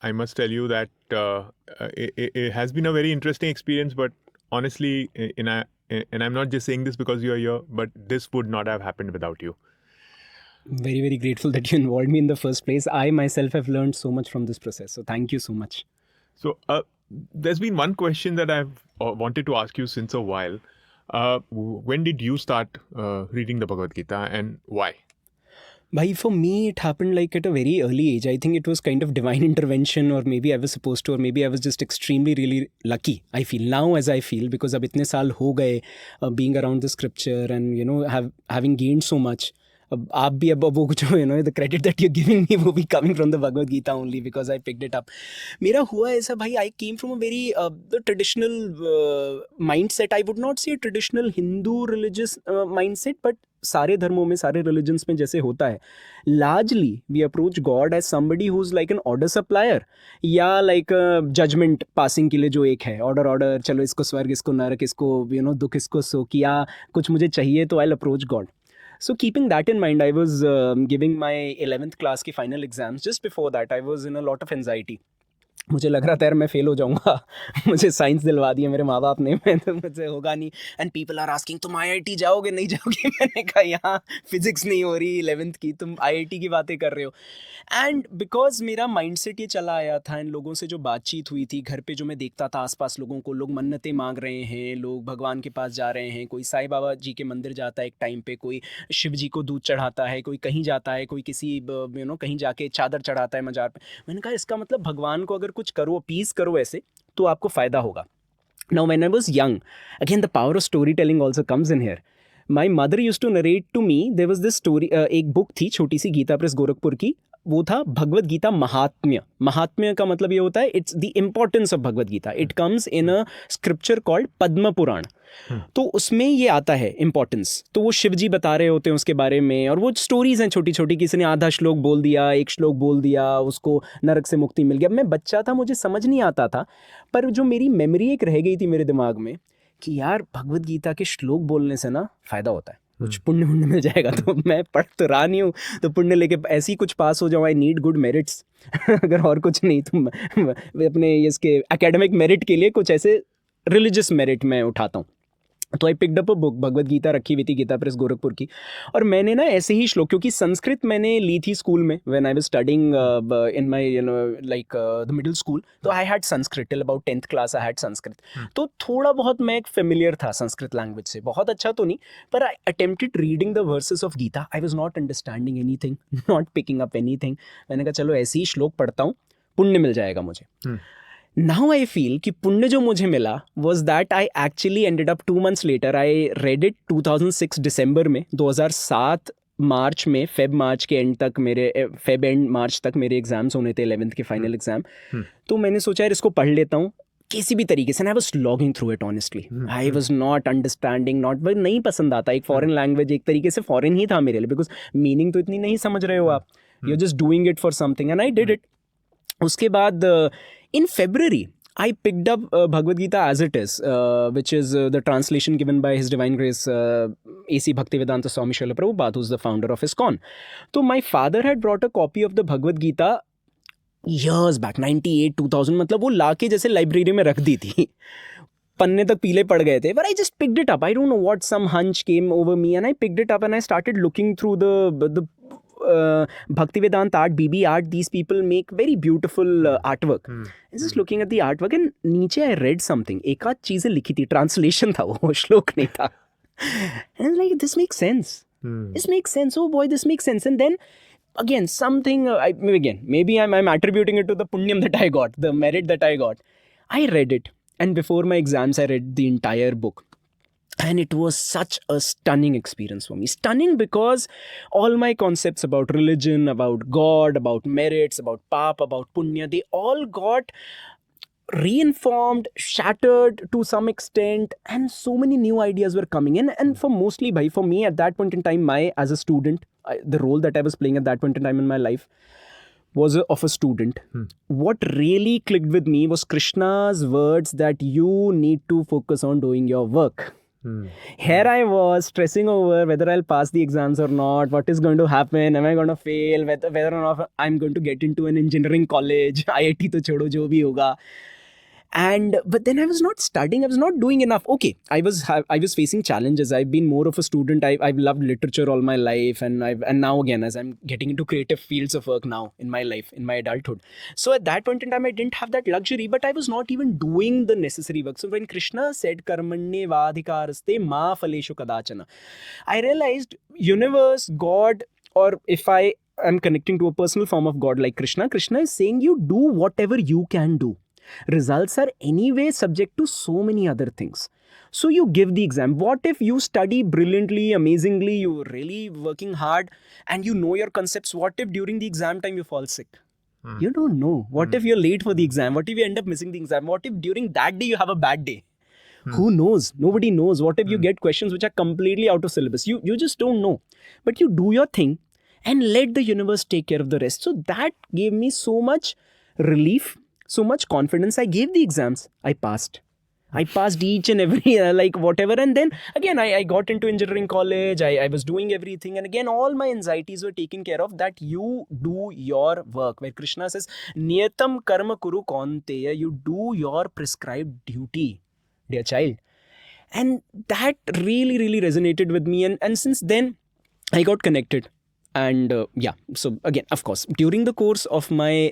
I must tell you that it has been a very interesting experience. But honestly, and I'm not just saying this because you're here, but this would not have happened without you. Very, very grateful that you involved me in the first place. I myself have learned so much from this process. So thank you so much. So there's been one question that I've wanted to ask you since a while. When did you start reading the Bhagavad Gita, and why? Bhai, for me, it happened like at a very early age. I think it was kind of divine intervention, or maybe I was supposed to, or maybe I was just extremely, really lucky. I feel now as I feel, because ab itne saal ho gaye being around the scripture and, having gained so much. अब आप भी अब वो कुछ the credit that you giving me वो भी coming from the Bhagavad Gita only because I picked it up. मेरा हुआ ऐसा भाई, I came from a very the traditional mind set. I would not say traditional Hindu religious mind set, but सारे धर्मों में, सारे रिलीजन्स में जैसे होता है, largely we approach God as somebody who is like an order supplier, या like judgement passing के लिए जो एक है ऑर्डर, चलो इसको स्वर्ग, इसको नरक, इसको दुख, इसको सुख, या कुछ मुझे चाहिए तो I will approach God. So keeping that in mind, I was giving my 11th class की final exams. Just before that, I was in a lot of anxiety. मुझे लग रहा था यार मैं फेल हो जाऊंगा. मुझे साइंस दिलवा दिया मेरे माँ बाप ने, मैं तो मुझसे होगा नहीं. एंड पीपल आर आस्किंग तुम आईआईटी जाओगे नहीं जाओगे. मैंने कहा यहाँ फिजिक्स नहीं हो रही 11th की, तुम आईआईटी की बातें कर रहे हो. एंड बिकॉज मेरा माइंडसेट ये चला आया था, इन लोगों से जो बातचीत हुई थी घर पे, जो मैं देखता था आसपास लोगों को, लोग मन्नतें मांग रहे हैं, लोग भगवान के पास जा रहे हैं, कोई साईं बाबा जी के मंदिर जाता है एक टाइम पे, कोई शिव जी को दूध चढ़ाता है, कोई कहीं जाता है, कोई किसी कहीं जाके चादर चढ़ाता है मजार पे. मैंने कहा इसका मतलब भगवान को अगर कुछ करो, अपीज करो ऐसे, तो आपको फ़ायदा होगा. Now when I was young, again the power of storytelling also comes in here. My mother used to narrate to me, there was this story, एक बुक थी छोटी सी, गीता प्रेस गोरखपुर की, वो था भगवद गीता महात्म्य. महात्म्य का मतलब ये होता है, it's the importance of Bhagavad Gita. It comes in a scripture called Padma Purana. तो उसमें ये आता है इम्पोर्टेंस. तो वो शिव जी बता रहे होते हैं उसके बारे में, और वो स्टोरीज हैं छोटी छोटी, किसी ने आधा श्लोक बोल दिया, एक श्लोक बोल दिया, उसको नरक से मुक्ति मिल गया. मैं बच्चा था, मुझे समझ नहीं आता था, पर जो मेरी मेमोरी एक रह गई थी मेरे दिमाग में कि यार भगवद गीता के श्लोक बोलने से ना फ़ायदा होता है, कुछ पुण्य पुण्य मिल जाएगा. तो मैं पढ़ तो रहा नहीं हूँ, तो पुण्य लेके ऐसे ही कुछ पास हो जाऊँ. I need good merits. अगर और कुछ नहीं तो अपने इसके एकेडमिक मेरिट के लिए कुछ ऐसे रिलीजियस मेरिट मैं उठाता हूँ. तो I picked up a book, Bhagavad Gita रखी हुई थी गीता प्रेस गोरखपुर की, और मैंने ना ऐसे ही श्लोक, क्योंकि संस्कृत मैंने ली थी स्कूल में when I was studying in my like the middle school. तो I had Sanskrit till about 10th class, I had Sanskrit. तो थोड़ा बहुत मैं फेमिलियर था संस्कृत लैंग्वेज से, बहुत अच्छा तो नहीं, पर I attempted reading the verses of Gita. I was not understanding anything, not picking up anything. मैंने कहा चलो ऐसे ही श्लोक पढ़ता हूँ, पुण्य मिल जाएगा मुझे. Now I feel कि पुण्य जो मुझे मिला was that I actually ended up 2 months later. I read it 2006 दिसंबर में, 2007 मार्च में, मार्च के एंड तक मेरे, एंड मार्च तक मेरे एग्जाम्स होने थे 11th के फाइनल एग्जाम. तो मैंने सोचा यार इसको पढ़ लेता हूँ किसी भी तरीके से. I was logging through it honestly. I was not understanding, नहीं पसंद आता. एक फॉरेन लैंग्वेज एक तरीके से फॉरेन ही था मेरे लिए, बिकॉज मीनिंग तो इतनी नहीं समझ रहे हो आप, you are just doing it for something, and I did it. उसके बाद in February, I picked up Bhagavad Gita as it is, which is the translation given by His Divine Grace A.C. Bhaktivedanta Swami Srila Prabhupada, who's the founder of ISKCON. So my father had brought a copy of the Bhagavad Gita years back, 98, 2000, मतलब वो लाके जैसे library में रख दी थी. पन्ने तक पीले पड़ गए थे, but I just picked it up. I don't know what, some hunch came over me, and I picked it up and I started looking through the Bhaktivedanta art, BB art. These people make very beautiful artwork. I was just looking at the artwork, and नीचे I read something. एक आध चीज़ें लिखी थी, translation था वो, श्लोक नहीं था. And I was like, this makes sense. This makes sense. Oh boy, this makes sense. And then again, something, maybe I'm attributing it to the punyam that I got, the merit that I got. I read it, and before my exams, I read the entire book. And it was such a stunning experience for me. Stunning because all my concepts about religion, about God, about merits, about pap, about punya, they all got reinformed, shattered to some extent, and so many new ideas were coming in. And for me at that point in time, as a student, the role that I was playing at that point in time in my life was of a student. What really clicked with me was Krishna's words that you need to focus on doing your work. Here I was stressing over whether I'll pass the exams or not, what is going to happen, am I going to fail, whether or not I'm going to get into an engineering college, IIT to chodo jo bhi hoga. And but then I was not studying, I was not doing enough. Okay, I was facing challenges. I've been more of a student. I've loved literature all my life, and now again, as I'm getting into creative fields of work now in my life, in my adulthood. So at that point in time, I didn't have that luxury, but I was not even doing the necessary work. So when Krishna said karmanye vadhikaraste ma phaleshu kadachana, I realized universe, God, or if I am connecting to a personal form of God like Krishna is saying you do whatever you can do. Results are anyway subject to so many other things. So you give the exam. What if you study brilliantly, amazingly, you're really working hard and you know your concepts? What if during the exam time you fall sick? You don't know. What if you're late for the exam? What if you end up missing the exam? What if during that day you have a bad day? Who knows? Nobody knows. What if you get questions which are completely out of syllabus? You just don't know. But you do your thing and let the universe take care of the rest. So that gave me so much relief, so much confidence. I gave the exams. I passed each and every like whatever, and then again I got into engineering college. I was doing everything, and again all my anxieties were taken care of. That you do your work, where Krishna says niyatam karma kuru kaunteya, you do your prescribed duty, dear child. And that really resonated with me, and since then I got connected. And so again, of course, during the course of my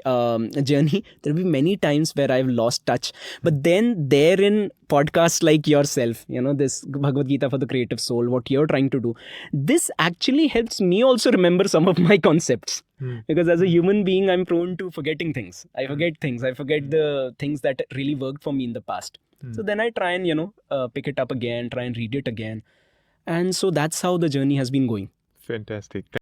journey, there will be many times where I've lost touch. But then therein, podcasts like yourself, this Bhagavad Gita for the Creative Soul, what you're trying to do, this actually helps me also remember some of my concepts. Because as a human being, I'm prone to forgetting things. I forget things. I forget the things that really worked for me in the past. So then I try and, pick it up again, try and read it again. And so that's how the journey has been going. Fantastic.